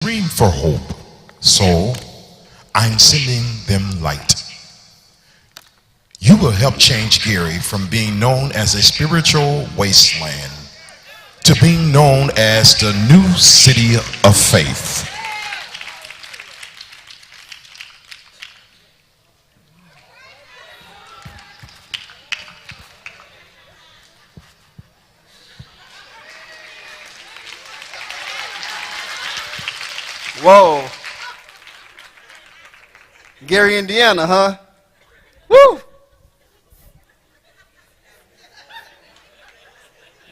scream for hope, so I'm sending them light. You will help change Gary from being known as a spiritual wasteland to being known as the new city of faith. Whoa. Gary, Indiana, huh? Woo!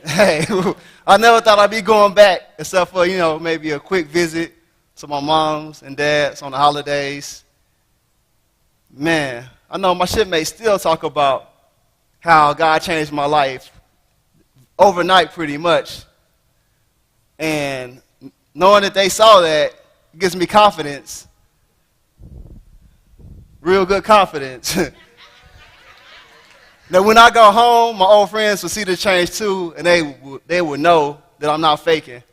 Hey, I never thought I'd be going back except for, maybe a quick visit to my moms and dads on the holidays. Man, I know my shipmates still talk about how God changed my life overnight pretty much. And knowing that they saw that gives me confidence, real good confidence. Now, when I go home, my old friends will see the change too, and they will know that I'm not faking.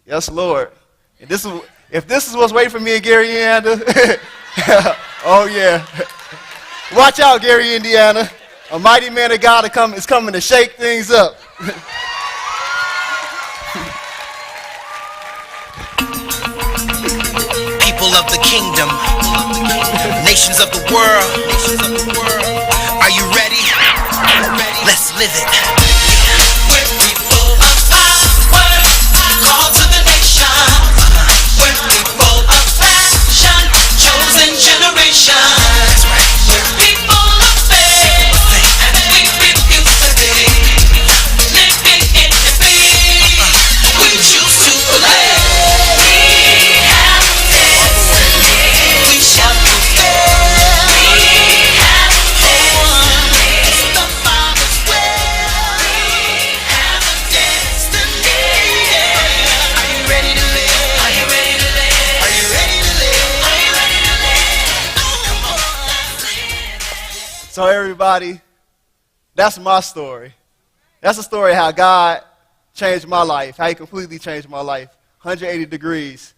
Yes, Lord. And if this is what's waiting for me in Gary, Indiana, oh yeah. Watch out, Gary, Indiana. A mighty man of God is coming to shake things up. People of the kingdom, nations of the world, are you ready? Let's live it. We're people of power, called to the nation. We're people of passion, chosen generation. We're people of faith, and we refuse to be living in defeat. We choose to believe. So everybody, that's my story. That's the story of how God changed my life, how he completely changed my life, 180 degrees.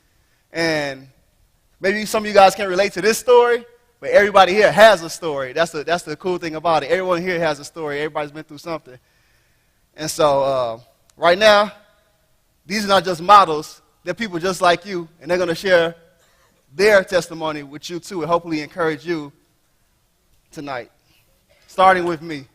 And maybe some of you guys can't relate to this story, but everybody here has a story. That's the cool thing about it. Everyone here has a story. Everybody's been through something. And so right now, these are not just models. They're people just like you, and they're going to share their testimony with you too and hopefully encourage you tonight. Starting with me.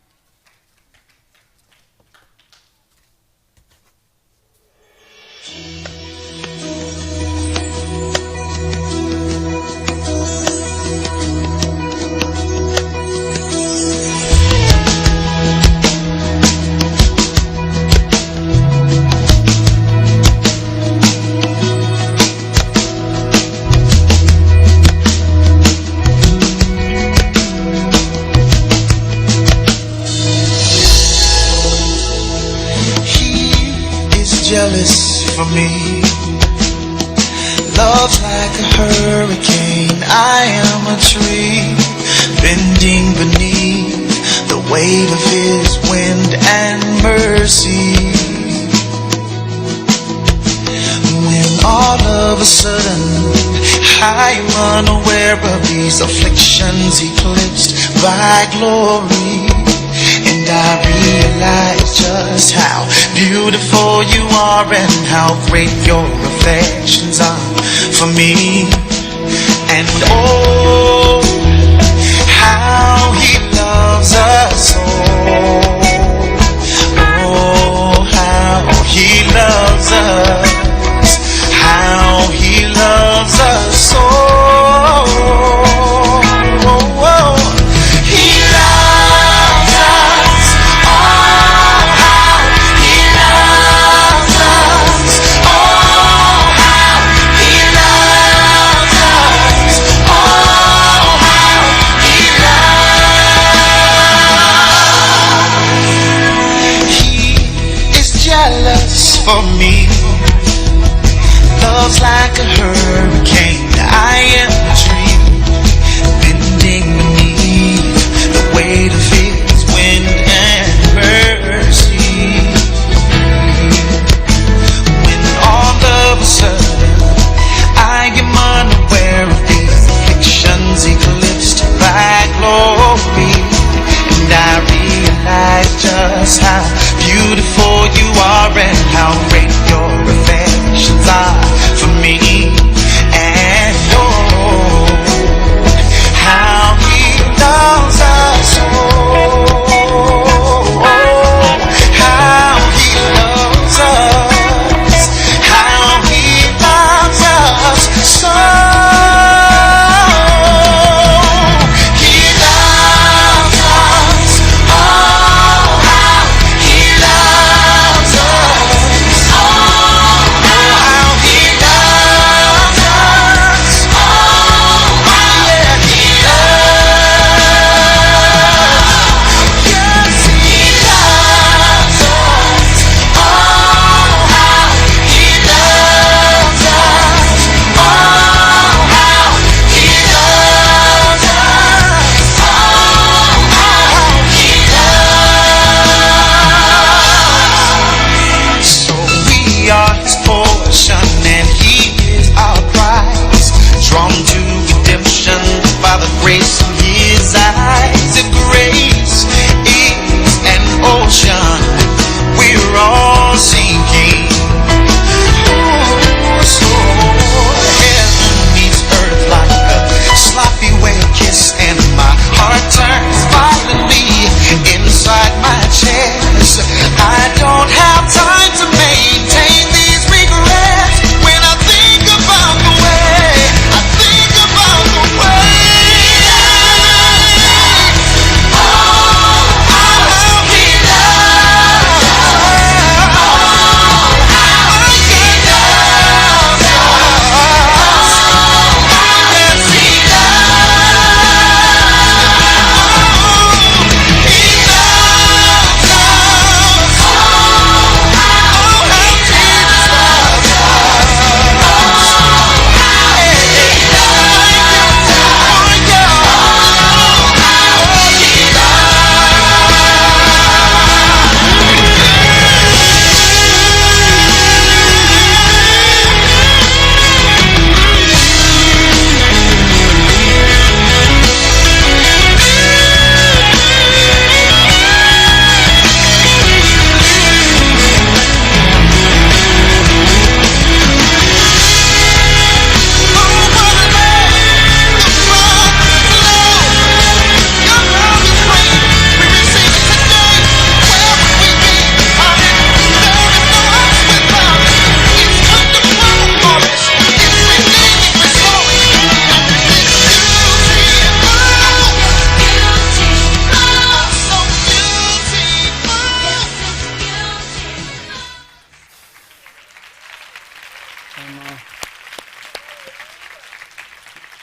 Jealous for me, love's like a hurricane. I am a tree bending beneath the weight of his wind and mercy. When all of a sudden I am unaware of these afflictions eclipsed by glory, and I realize just how beautiful you are and how great your affections are for me. And oh, how he loves us all. Oh, how he loves us. How he loves us all. For me, love's like a hurricane. I am a tree bending beneath the weight of his wind and mercy. When all of a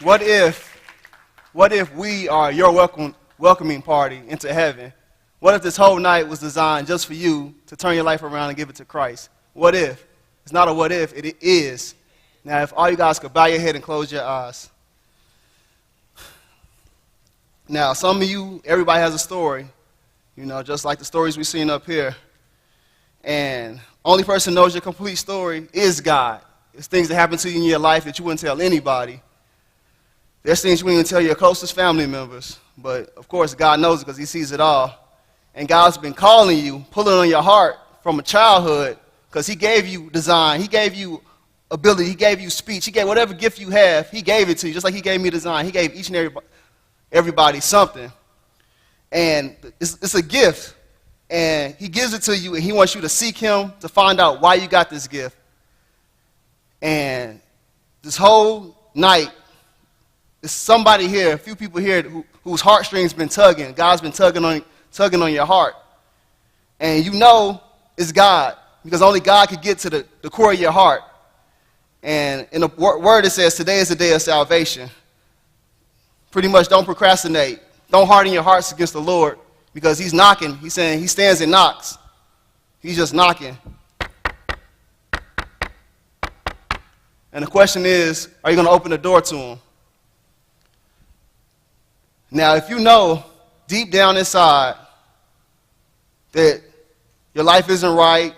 What if we are your welcoming party into heaven? What if this whole night was designed just for you to turn your life around and give it to Christ? What if? It's not a what if, it is. Now, if all you guys could bow your head and close your eyes. Now, some of you, everybody has a story, just like the stories we've seen up here. And only person who knows your complete story is God. It's things that happen to you in your life that you wouldn't tell anybody. There's things you wouldn't even tell your closest family members. But, of course, God knows it because he sees it all. And God's been calling you, pulling on your heart from a childhood because he gave you design. He gave you ability. He gave you speech. He gave whatever gift you have, he gave it to you, just like he gave me design. He gave each and everybody something. And it's a gift. And he gives it to you, and he wants you to seek him to find out why you got this gift. And this whole night, there's somebody here, a few people here whose heartstrings been tugging. God's been tugging on your heart. And you know it's God, because only God could get to the core of your heart. And in the word it says, today is the day of salvation. Pretty much don't procrastinate. Don't harden your hearts against the Lord, because he's knocking. He's saying he stands and knocks. He's just knocking. And the question is, are you going to open the door to him? Now, if you know deep down inside that your life isn't right,